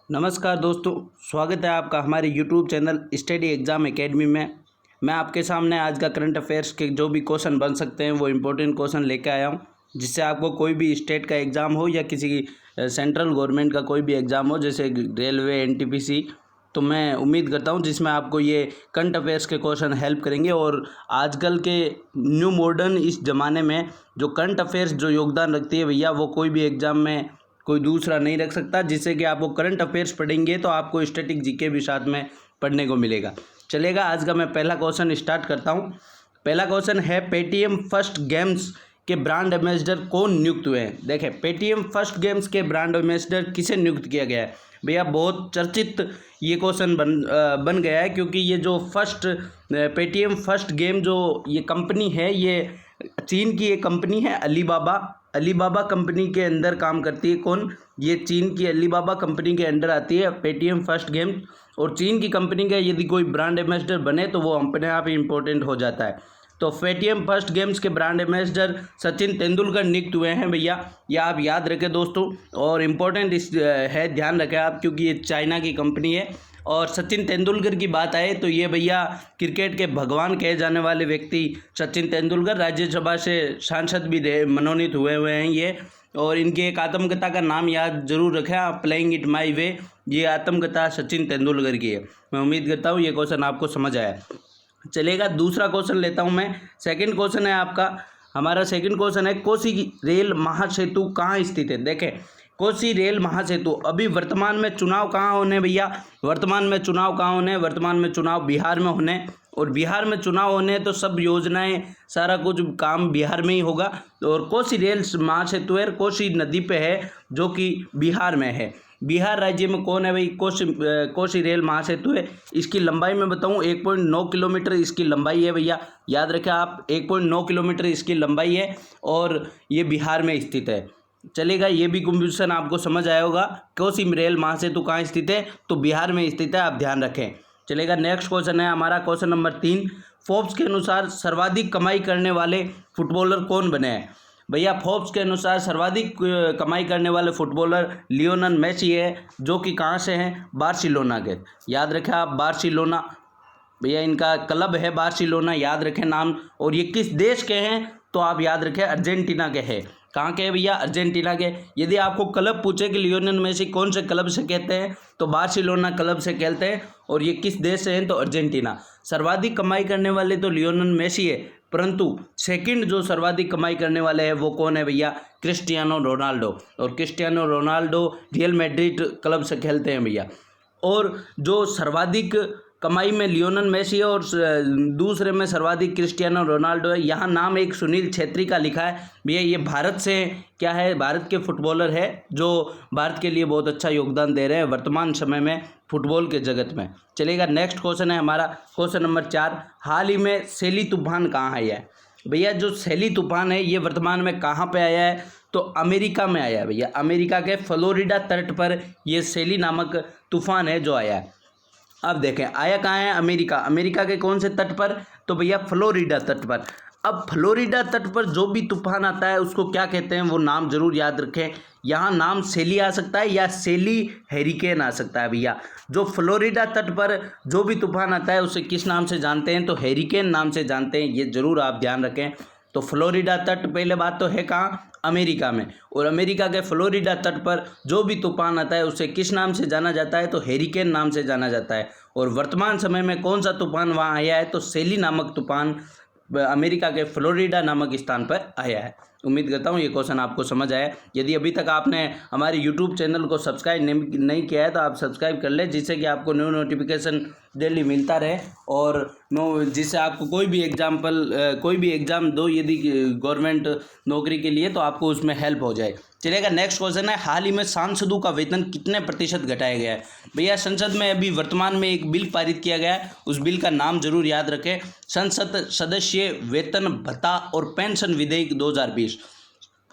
नमस्कार दोस्तों, स्वागत है आपका हमारे YouTube channel study exam academy में। मैं आपके सामने आज का करंट अफेयर्स के जो भी क्वेश्चन बन सकते हैं वो इम्पोर्टेंट क्वेश्चन लेके आया हूं, जिससे आपको कोई भी स्टेट का एग्ज़ाम हो या किसी सेंट्रल गवर्नमेंट का कोई भी एग्ज़ाम हो, जैसे रेलवे, एनटीपीसी, तो मैं उम्मीद करता हूं जिसमें आपको ये करंट अफेयर्स के क्वेश्चन हेल्प करेंगे। और आजकल के न्यू मॉडर्न इस ज़माने में जो करंट अफेयर्स जो योगदान रखती है भैया, वो कोई भी एग्ज़ाम में कोई दूसरा नहीं रख सकता। जिससे कि आपको करंट अफेयर्स पढ़ेंगे तो आपको स्टैटिक जीके भी साथ में पढ़ने को मिलेगा। चलेगा, आज का मैं पहला क्वेश्चन स्टार्ट करता हूं। पहला क्वेश्चन है, पेटीएम फर्स्ट गेम्स के ब्रांड एम्बेसडर कौन नियुक्त हुए हैं? देखें, पेटीएम फर्स्ट गेम्स के ब्रांड एम्बेसडर किसे नियुक्त किया गया है? भैया बहुत चर्चित ये क्वेश्चन बन गया है, क्योंकि ये जो पेटीएम फर्स्ट गेम जो ये कंपनी है, ये चीन की एक कंपनी है, अलीबाबा कंपनी के अंदर काम करती है। कौन? ये चीन की अलीबाबा कंपनी के अंडर आती है पेटीएम फर्स्ट गेम। और चीन की कंपनी का यदि कोई ब्रांड एम्बेसडर बने तो वो अपने आप ही इम्पोर्टेंट हो जाता है। तो पेटीएम फर्स्ट गेम्स के ब्रांड एम्बेसडर सचिन तेंदुलकर नियुक्त हुए हैं भैया, ये आप याद रखें दोस्तों। और इम्पोर्टेंट है, ध्यान रखें आप, क्योंकि ये चाइना की कंपनी है। और सचिन तेंदुलकर की बात आए तो ये भैया क्रिकेट के भगवान कहे जाने वाले व्यक्ति सचिन तेंदुलकर राज्यसभा से सांसद भी मनोनीत हुए हैं ये। और इनकी एक आत्मकथा का नाम याद जरूर रखें आप, प्लेइंग इट माई वे। ये आत्मकथा सचिन तेंदुलकर की है। मैं उम्मीद करता हूँ ये क्वेश्चन आपको समझ आया। चलेगा, दूसरा क्वेश्चन लेता हूँ मैं। सेकंड क्वेश्चन है आपका, हमारा सेकंड क्वेश्चन है, कोसी रेल महासेतु कहाँ स्थित है? देखें, कोसी रेल महासेतु अभी वर्तमान में चुनाव कहाँ होने भैया? वर्तमान में चुनाव बिहार में होने। और बिहार में चुनाव होने तो सब योजनाएं, सारा कुछ काम बिहार में ही होगा। और कोसी रेल महासेतु है, कोसी नदी पे है, जो कि बिहार में है। बिहार राज्य में कौन है भाई? कोसी रेल महासेतु है। इसकी लंबाई में बताऊं, 1.9 किलोमीटर इसकी लंबाई है भैया, याद रखें आप, 1.9 किलोमीटर इसकी लंबाई है। और ये बिहार में स्थित है। चलेगा, ये भी क्वेश्चन आपको समझ आया होगा। कोसी रेल महासेतु कहाँ स्थित है? तो बिहार में स्थित है, आप ध्यान रखें। चलेगा, नेक्स्ट क्वेश्चन है हमारा, क्वेश्चन नंबर 3। फोर्ब्स के अनुसार सर्वाधिक कमाई करने वाले फुटबॉलर कौन बने हैं? भैया फोर्ब्स के अनुसार सर्वाधिक कमाई करने वाले फुटबॉलर लियोनेल मेसी है, जो कि कहाँ से हैं? बार्सिलोना के। याद रखें आप, बार्सिलोना भैया इनका क्लब है, बार्सिलोना, याद रखें नाम। और ये किस देश के हैं? तो आप याद रखें, अर्जेंटीना के हैं। कहाँ के हैं भैया? अर्जेंटीना के। यदि आपको क्लब पूछे कि लियोनेल मेसी कौन से क्लब से कहते हैं, तो बार्सिलोना क्लब से कहते हैं। और ये किस देश से हैं? तो अर्जेंटीना। सर्वाधिक कमाई करने वाले तो लियोनेल मेसी है, परंतु सेकंड जो सर्वाधिक कमाई करने वाले हैं वो कौन है भैया? Cristiano Ronaldo. और Cristiano Ronaldo Real Madrid club से खेलते हैं भैया। और जो सर्वाधिक कमाई में लियोनेल मेसी है और दूसरे में सर्वाधिक क्रिस्टियानो रोनाल्डो है। यहाँ नाम एक सुनील छेत्री का लिखा है भैया, ये भारत से क्या है? भारत के फुटबॉलर है, जो भारत के लिए बहुत अच्छा योगदान दे रहे हैं वर्तमान समय में फुटबॉल के जगत में। चलेगा, नेक्स्ट क्वेश्चन है हमारा, क्वेश्चन नंबर 4। हाल ही में सैली तूफान कहाँ आया है? भैया जो सैली तूफान है ये वर्तमान में कहाँ पे आया है? तो अमेरिका में आया है भैया। अमेरिका के फ्लोरिडा तट पर ये सैली नामक तूफान है जो आया है। अब देखें, आया कहाँ है? अमेरिका के कौन से तट पर? तो भैया फ्लोरिडा तट पर। अब फ्लोरिडा तट पर जो भी तूफान आता है उसको क्या कहते हैं, वो नाम जरूर याद रखें। यहाँ नाम सैली आ सकता है या सैली हेरिकेन आ सकता है भैया। जो फ्लोरिडा तट पर जो भी तूफान आता है उसे किस नाम से जानते हैं? तो हेरिकेन नाम से जानते हैं, ये जरूर आप ध्यान रखें। तो फ्लोरिडा तट, पहले बात तो है कहाँ? अमेरिका में। और अमेरिका के फ्लोरिडा तट पर जो भी तूफान आता है उसे किस नाम से जाना जाता है? तो हेरिकेन नाम से जाना जाता है। और वर्तमान समय में कौन सा तूफान वहाँ आया है? तो सैली नामक तूफान अमेरिका के फ्लोरिडा नामक स्थान पर आया है। उम्मीद करता हूँ ये क्वेश्चन आपको समझ आया। यदि अभी तक आपने हमारे यूट्यूब चैनल को सब्सक्राइब नहीं किया है तो आप सब्सक्राइब कर लें, जिससे कि आपको न्यू नोटिफिकेशन डेली मिलता रहे। और जिससे आपको कोई भी एग्ज़ाम दो यदि गवर्नमेंट नौकरी के लिए, तो आपको उसमें हेल्प हो जाए। चलेगा, नेक्स्ट क्वेश्चन है, हाल ही में सांसदों का वेतन कितने प्रतिशत घटाया गया है? भैया संसद में अभी वर्तमान में एक बिल पारित किया गया है, उस बिल का नाम जरूर याद रखें, संसद सदस्य वेतन भत्ता और पेंशन विधेयक 2020।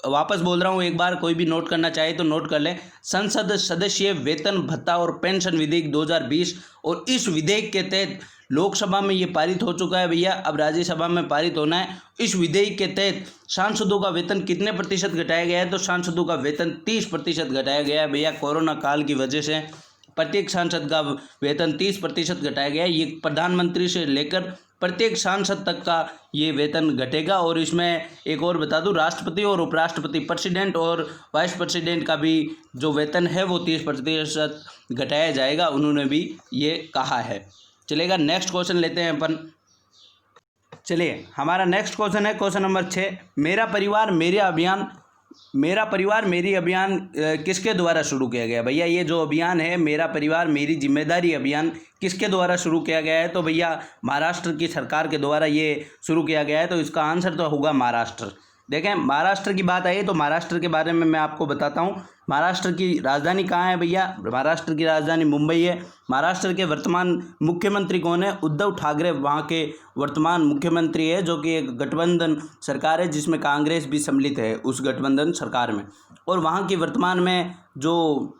वापस बोल रहा हूँ एक बार, कोई भी नोट करना चाहे तो नोट कर लें, संसद सदस्य वेतन भत्ता और पेंशन विधेयक 2020। और इस विधेयक के तहत लोकसभा में ये पारित हो चुका है भैया, अब राज्यसभा में पारित होना है। इस विधेयक के तहत सांसदों का वेतन कितने प्रतिशत घटाया गया है? तो सांसदों का वेतन 30% घटाया गया है भैया, कोरोना काल की वजह से। प्रत्येक सांसद का वेतन 30% घटाया गया है। ये प्रधानमंत्री से लेकर प्रत्येक सांसद तक का ये वेतन घटेगा। और इसमें एक और बता दूं, राष्ट्रपति और उपराष्ट्रपति, प्रेसिडेंट और वाइस प्रेसिडेंट का भी जो वेतन है वो 30% घटाया जाएगा, उन्होंने भी ये कहा है। चलेगा, नेक्स्ट क्वेश्चन लेते हैं अपन। चलिए, हमारा नेक्स्ट क्वेश्चन है क्वेश्चन नंबर 6। मेरा परिवार मेरी अभियान किसके द्वारा शुरू किया गया? भैया ये जो अभियान है मेरा परिवार मेरी जिम्मेदारी अभियान किसके द्वारा शुरू किया गया है? तो भैया महाराष्ट्र की सरकार के द्वारा ये शुरू किया गया है। तो इसका आंसर तो होगा महाराष्ट्र। देखें, महाराष्ट्र की बात आई तो महाराष्ट्र के बारे में मैं आपको बताता हूँ। महाराष्ट्र की राजधानी कहाँ है भैया? महाराष्ट्र की राजधानी मुंबई है। महाराष्ट्र के वर्तमान मुख्यमंत्री कौन है? उद्धव ठाकरे वहाँ के वर्तमान मुख्यमंत्री है, जो कि एक गठबंधन सरकार है जिसमें कांग्रेस भी सम्मिलित है उस गठबंधन सरकार में। और वहाँ की वर्तमान में जो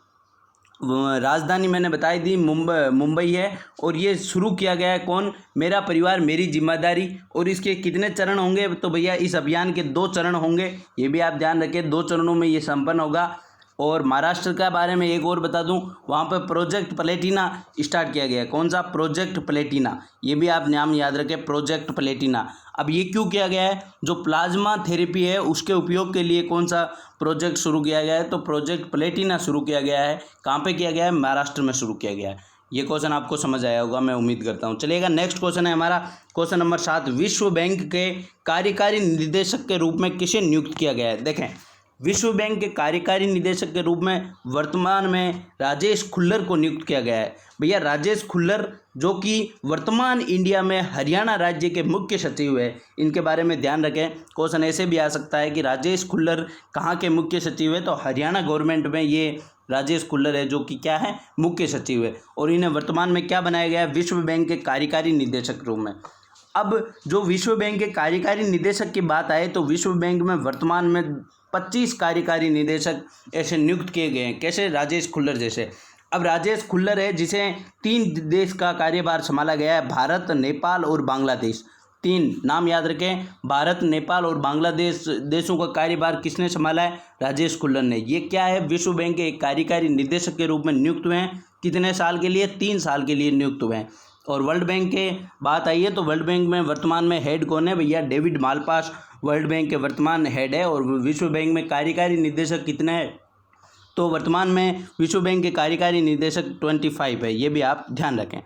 राजधानी मैंने बताई दी मुंबई है। और ये शुरू किया गया है कौन? मेरा परिवार मेरी जिम्मेदारी। और इसके कितने चरण होंगे? तो भैया इस अभियान के 2 चरण होंगे, ये भी आप ध्यान रखें, 2 चरणों में ये संपन्न होगा। और महाराष्ट्र के बारे में एक और बता दूं, वहाँ पर प्रोजेक्ट प्लेटिना स्टार्ट किया गया है। कौन सा? प्रोजेक्ट प्लेटिना, ये भी आप नाम याद रखें, प्रोजेक्ट प्लेटिना। अब ये क्यों किया गया है? जो प्लाज्मा थेरेपी है उसके उपयोग के लिए कौन सा प्रोजेक्ट शुरू किया गया है? तो प्रोजेक्ट प्लेटिना शुरू किया गया है। कहाँ पे किया गया है? महाराष्ट्र में शुरू किया गया है। ये क्वेश्चन आपको समझ आया होगा, मैं उम्मीद करता हूँ। चलिएगा, नेक्स्ट क्वेश्चन है हमारा क्वेश्चन नंबर 7। विश्व बैंक के कार्यकारी निदेशक के रूप में किसे नियुक्त किया गया है? देखें, विश्व बैंक के कार्यकारी निदेशक के रूप में वर्तमान में राजेश खुल्लर को नियुक्त किया गया है। भैया राजेश खुल्लर जो कि वर्तमान इंडिया में हरियाणा राज्य के मुख्य सचिव है, इनके बारे में ध्यान रखें। क्वेश्चन ऐसे भी आ सकता है कि राजेश खुल्लर कहाँ के मुख्य सचिव है? तो हरियाणा गवर्नमेंट में ये राजेश खुल्लर है, जो कि क्या है? मुख्य सचिव है। और इन्हें वर्तमान में क्या बनाया गया है? विश्व बैंक के कार्यकारी निदेशक के रूप में। अब जो विश्व बैंक के कार्यकारी निदेशक की बात आए तो विश्व बैंक में वर्तमान में 25 कार्यकारी निदेशक ऐसे नियुक्त किए गए हैं। कैसे? राजेश खुल्लर जैसे। अब राजेश खुल्लर है जिसे 3 देश का कार्यभार संभाला गया है, भारत, नेपाल और बांग्लादेश। 3 नाम याद रखें, भारत, नेपाल और बांग्लादेश देशों का कार्यभार किसने संभाला है? राजेश खुल्लर ने। ये क्या है? विश्व बैंक के एक कार्यकारी निदेशक के रूप में नियुक्त हुए हैं। कितने साल के लिए? 3 साल के लिए नियुक्त हुए हैं। और वर्ल्ड बैंक के बात आई है तो वर्ल्ड बैंक में वर्तमान में हेड कौन है? भैया डेविड मालपास वर्ल्ड बैंक के वर्तमान हेड है। और विश्व बैंक में कार्यकारी निदेशक कितने हैं? तो वर्तमान में विश्व बैंक के कार्यकारी निदेशक 25 है, ये भी आप ध्यान रखें।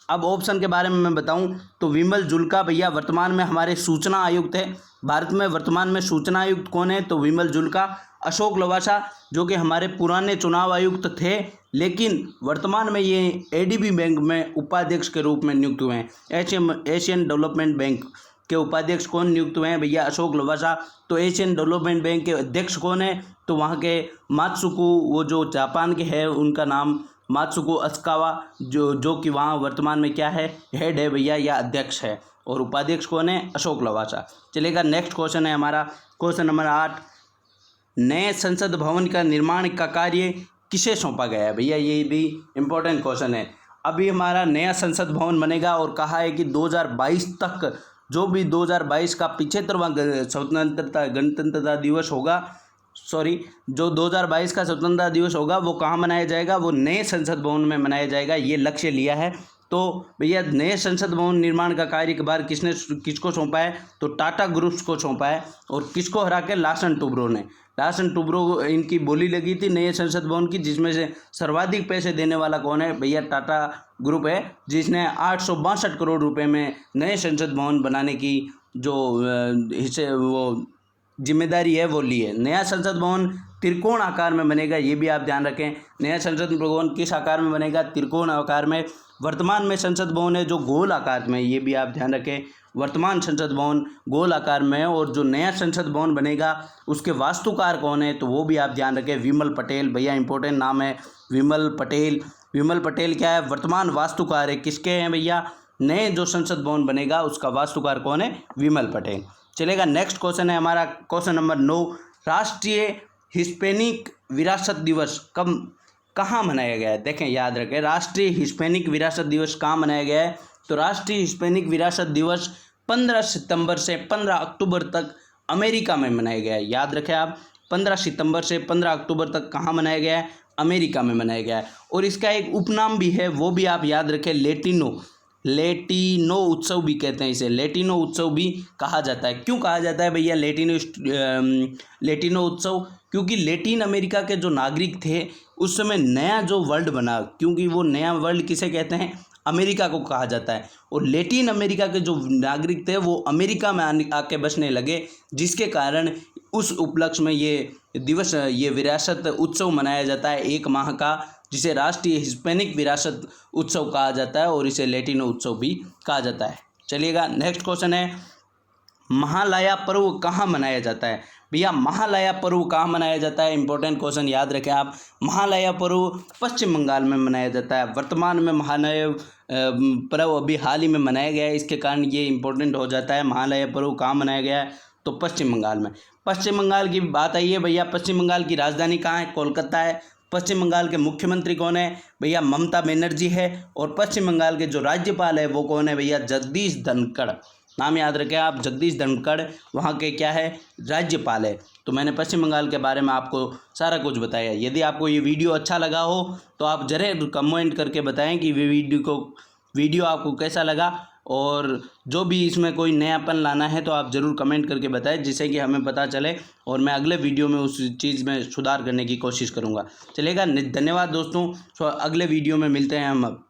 अब ऑप्शन के बारे में मैं बताऊं तो विमल जुल्का भैया वर्तमान में हमारे सूचना आयुक्त है। भारत में वर्तमान में सूचना आयुक्त कौन है? तो विमल जुल्का। अशोक लवासा जो कि हमारे पुराने चुनाव आयुक्त थे, लेकिन वर्तमान में ये एडीबी बैंक में उपाध्यक्ष के रूप में नियुक्त हुए हैं। एशियन डेवलपमेंट बैंक के उपाध्यक्ष कौन नियुक्त हुए हैं? भैया अशोक लवासा। तो एशियन डेवलपमेंट बैंक के अध्यक्ष कौन है? तो वहाँ के मात्सुको, वो जो जापान के है उनका नाम मात्सुको अस्कावा, जो कि वहाँ वर्तमान में क्या है? हेड है भैया, या अध्यक्ष है। और उपाध्यक्ष कौन है? अशोक लवासा। चलेगा, नेक्स्ट क्वेश्चन है हमारा क्वेश्चन नंबर 8। नए संसद भवन का निर्माण का कार्य किसे सौंपा गया है? भैया ये भी इम्पोर्टेंट क्वेश्चन है। अभी हमारा नया संसद भवन बनेगा और कहा है कि 2022 तक, जो भी 2022 का 75वां गणतंत्रता दिवस होगा, जो 2022 का स्वतंत्रता दिवस होगा वो कहाँ मनाया जाएगा? वो नए संसद भवन में मनाया जाएगा, ये लक्ष्य लिया है। तो भैया नए संसद भवन निर्माण का कार्यभार किसको सौंपा है? तो टाटा ग्रुप्स को सौंपा है। और किसको हरा के? लासन टुब्रो ने। लासन टुब्रो इनकी बोली लगी थी नए संसद भवन की, जिसमें से सर्वाधिक पैसे देने वाला कौन है? भैया टाटा ग्रुप है, जिसने 862 करोड़ रुपए में नए संसद भवन बनाने की जो हिस्से वो जिम्मेदारी है वो ली है। नया संसद भवन त्रिकोण आकार में बनेगा, ये भी आप ध्यान रखें। नया संसद भवन किस आकार में बनेगा? त्रिकोण आकार में। वर्तमान में संसद भवन है जो गोल आकार में, ये भी आप ध्यान रखें। वर्तमान संसद भवन गोल आकार में है। और जो नया संसद भवन बनेगा उसके वास्तुकार कौन है? तो वो भी आप ध्यान रखें, विमल पटेल। भैया इंपॉर्टेंट नाम है विमल पटेल। विमल पटेल क्या है? वर्तमान वास्तुकार है। किसके हैं भैया? नए जो संसद भवन बनेगा उसका वास्तुकार कौन है? विमल पटेल। चलेगा, नेक्स्ट क्वेश्चन है हमारा क्वेश्चन नंबर 9। राष्ट्रीय हिस्पैनिक विरासत दिवस कहाँ मनाया गया है? देखें, याद रखें, राष्ट्रीय हिस्पैनिक विरासत दिवस कहाँ मनाया गया है? तो राष्ट्रीय हिस्पैनिक विरासत दिवस 15 सितंबर से 15 अक्टूबर तक अमेरिका में मनाया गया है। याद रखें आप, 15 सितंबर से 15 अक्टूबर तक कहाँ मनाया गया है? अमेरिका में मनाया गया है। और इसका एक उपनाम भी है, वो भी आप याद रखें, लेटिनो उत्सव भी कहते हैं इसे, लेटिनो उत्सव भी कहा जाता है। क्यों कहा जाता है भैया लेटिनो उत्सव? क्योंकि लेटिन अमेरिका के जो नागरिक थे उस समय नया जो वर्ल्ड बना, क्योंकि वो नया वर्ल्ड किसे कहते हैं? अमेरिका को कहा जाता है। और लेटिन अमेरिका के जो नागरिक थे वो अमेरिका में आके बसने लगे, जिसके कारण उस उपलक्ष्य में ये विरासत उत्सव मनाया जाता है 1 माह का, जिसे राष्ट्रीय हिस्पैनिक विरासत उत्सव कहा जाता है और इसे लेटिनो उत्सव भी कहा जाता है। चलिएगा, नेक्स्ट क्वेश्चन है, महालया पर्व कहाँ मनाया जाता है? भैया महालया पर्व कहाँ मनाया जाता है? इंपॉर्टेंट क्वेश्चन, याद रखें आप। महालया पर्व पश्चिम बंगाल में मनाया जाता है। वर्तमान में महालया पर्व अभी हाल ही में मनाया गया है, इसके कारण ये इंपॉर्टेंट हो जाता है। महालया पर्व कहाँ मनाया गया है? तो पश्चिम बंगाल में। पश्चिम बंगाल की बात आई है भैया, पश्चिम बंगाल की राजधानी कहाँ है? कोलकाता है। पश्चिम बंगाल के मुख्यमंत्री कौन है? भैया ममता बनर्जी है। और पश्चिम बंगाल के जो राज्यपाल है वो कौन है भैया? जगदीश धनखड़। नाम याद रखें आप, जगदीश धनखड़ वहाँ के क्या है? राज्यपाल है। तो मैंने पश्चिम बंगाल के बारे में आपको सारा कुछ बताया। यदि आपको ये वीडियो अच्छा लगा हो तो आप ज़रूर कमेंट करके बताएं कि वीडियो आपको कैसा लगा, और जो भी इसमें कोई नयापन लाना है तो आप ज़रूर कमेंट करके बताएं, जिससे कि हमें पता चले और मैं अगले वीडियो में उस चीज़ में सुधार करने की कोशिश करूँगा। चलेगा, धन्यवाद दोस्तों। अगले वीडियो में मिलते हैं हम।